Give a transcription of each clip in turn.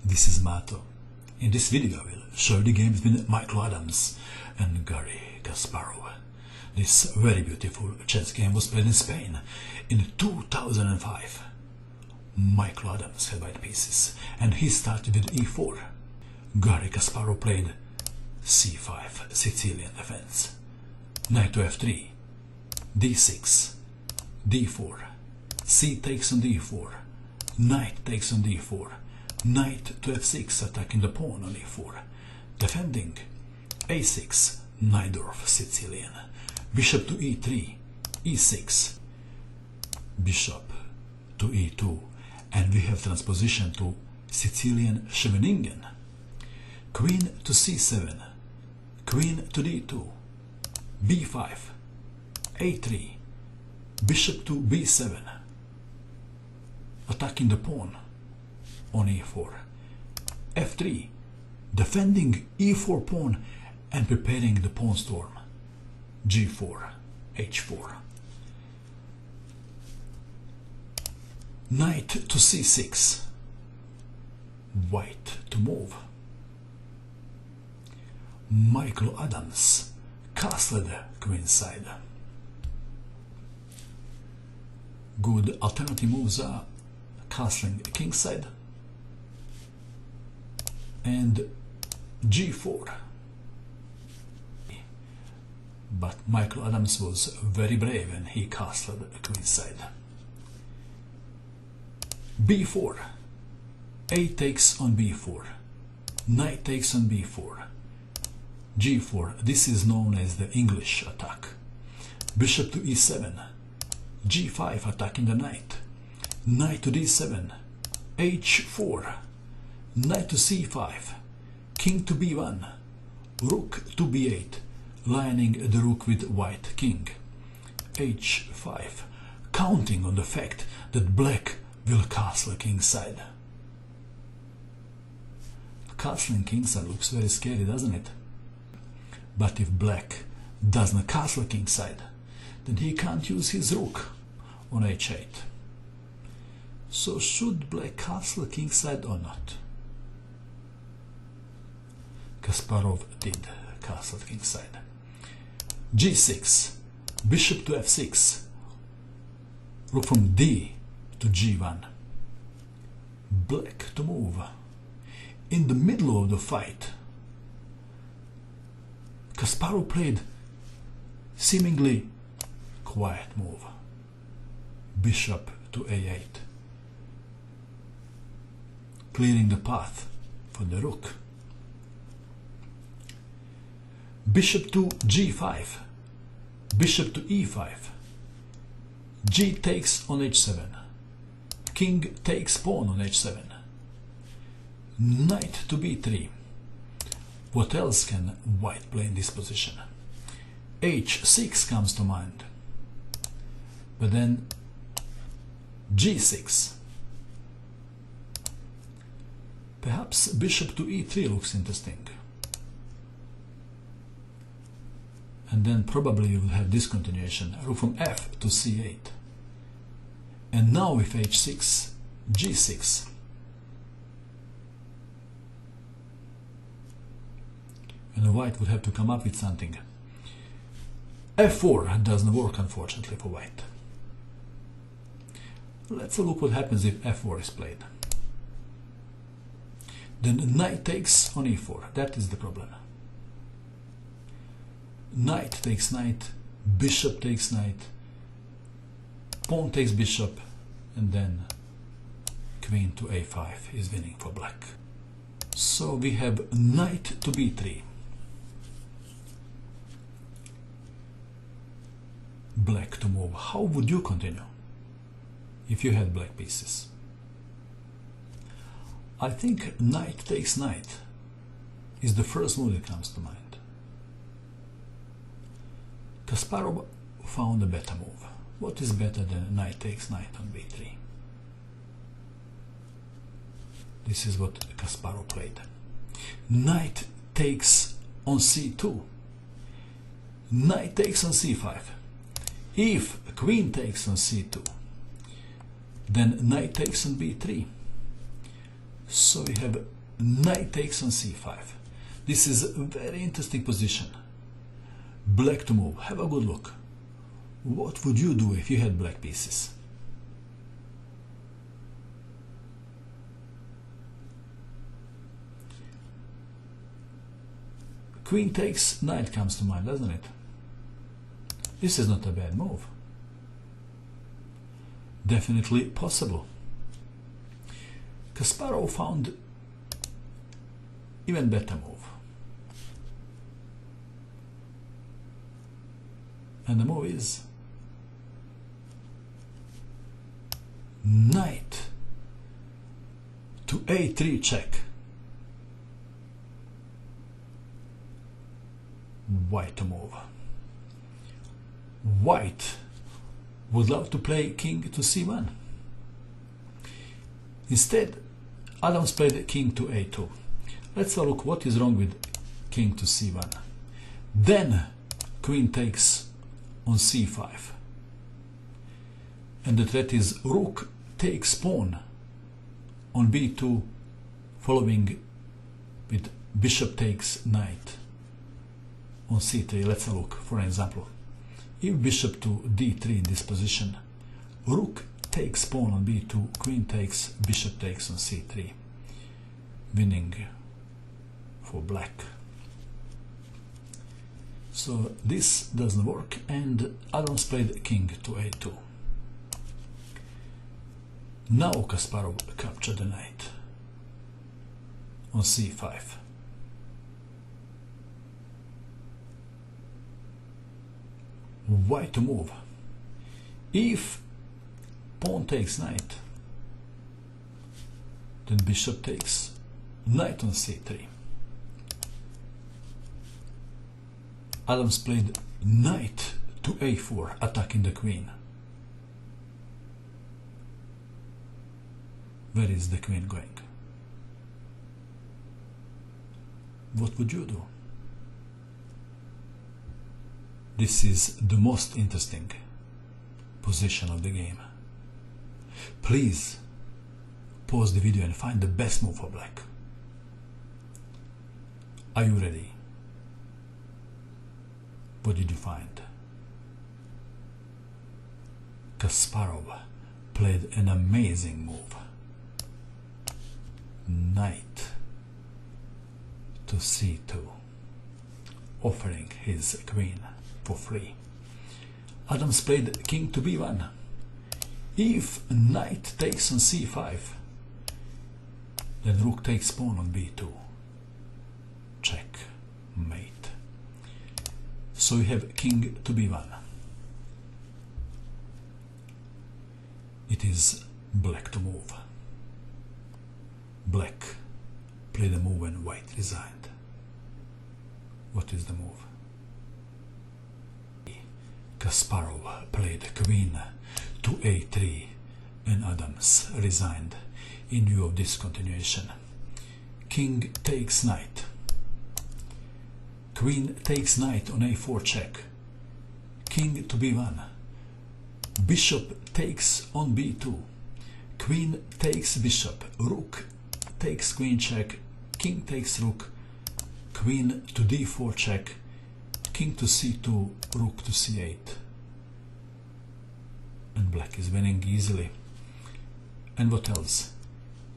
This is Mato. In this video I will show you the games between Michael Adams and Garry Kasparov. This very beautiful chess game was played in Spain in 2005. Michael Adams had white pieces and he started with e4. Garry Kasparov played c5, Sicilian defense. Knight to f3, d6, d4, c takes on d4, knight takes on d4, knight to f6 attacking the pawn on e4, defending a6, Najdorf, Sicilian, bishop to e3, e6, bishop to e2, and we have transposition to Sicilian Scheveningen, queen to c7, queen to d2, b5, a3, bishop to b7, attacking the pawn on e4, f3, defending e4 pawn and preparing the pawn storm, g4, h4, knight to c6, white to move. Michael Adams castled queenside. Good alternative moves are castling kingside and g4. But Michael Adams was very brave and he castled queenside. b4, a takes on b4, knight takes on b4, g4. This is known as the English attack. Bishop to e7, g5 attacking the knight, knight to d7, h4, knight to c5, king to b1, rook to b8, lining the rook with white king, h5, counting on the fact that black will castle kingside. Castling kingside looks very scary, doesn't it? But if black doesn't castle kingside, then he can't use his rook on h8. So should black castle kingside or not? Kasparov did castle kingside. g6, bishop to f6, rook from d to g1, black to move. In the middle of the fight, Kasparov played seemingly quiet move, bishop to a8, clearing the path for the rook. Bishop to g5, bishop to e5, g takes on h7, king takes pawn on h7, knight to b3. What else can white play in this position? h6 comes to mind, but then g6. Perhaps bishop to e3 looks interesting. And then probably you will have this continuation, rook from f to c8. And now with h6, g6. And white would have to come up with something. f4 doesn't work, unfortunately, for white. Let's look what happens if f4 is played. Then knight takes on e4. That is the problem. Knight takes knight, bishop takes knight, pawn takes bishop, and then queen to a5 is winning for black. So we have knight to b3. Black to move. How would you continue if you had black pieces? I think knight takes knight is the first move that comes to mind. Kasparov found a better move. What is better than knight takes knight on b3? This is what Kasparov played. Knight takes on c2. Knight takes on c5. If queen takes on c2, then knight takes on b3. So we have knight takes on c5. This is a very interesting position. Black to move. Have a good look. What would you do if you had black pieces? Queen takes knight comes to mind, doesn't it? This is not a bad move. Definitely possible. Kasparov found even better move. And the move is knight to a3 check. White to move. White would love to play king to c1. Instead, Adams played king to a2. Let's have a look what is wrong with king to c1. Then queen takes on c5. And the threat is rook takes pawn on b2, following with bishop takes knight on c3. Let's have a look for an example. If bishop to d3 in this position, rook takes pawn on b2, queen takes, bishop takes on c3, winning for black. So this doesn't work, and Adams played king to a2. Now Kasparov captured the knight on c5. White to move. If pawn takes knight, then bishop takes knight on c3. Adams played knight to a4, attacking the queen. Where is the queen going? What would you do? This is the most interesting position of the game. Please pause the video and find the best move for black. Are you ready? What did you find? Kasparov played an amazing move. Knight to c2, offering his queen for free. Adams played king to b1. If knight takes on c5, then rook takes pawn on b2. Checkmate. So you have king to b1. It is black to move. Black played a move when white resigned. What is the move? Kasparov played queen to a3 and Adams resigned in view of this continuation. King takes knight. Queen takes knight on a4 check. King to b1. Bishop takes on b2. Queen takes bishop. Rook takes queen check. King takes rook. Queen to d4 check. King to c2, rook to c8. And black is winning easily. And what else?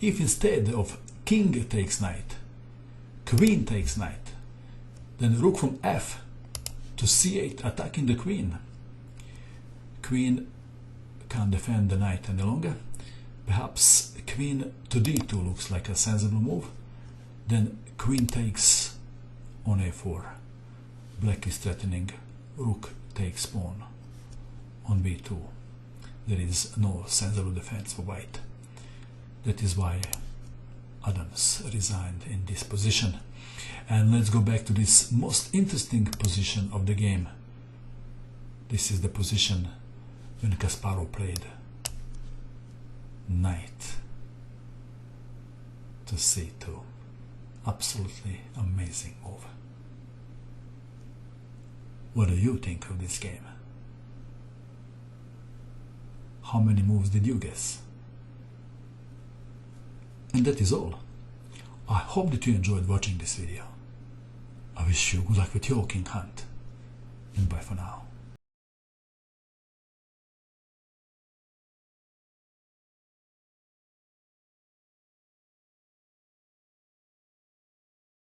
If instead of king takes knight, queen takes knight, then rook from f to c8, attacking the queen. Queen can't defend the knight any longer. Perhaps queen to d2 looks like a sensible move. Then queen takes on a4. Black is threatening rook takes pawn on b2. There is no sensible defense for white. That is why Adams resigned in this position. And let's go back to this most interesting position of the game. This is the position when Kasparov played knight to c2. Absolutely amazing move. What do you think of this game? How many moves did you guess? And that is all. I hope that you enjoyed watching this video. I wish you good luck with your king hunt, and bye for now.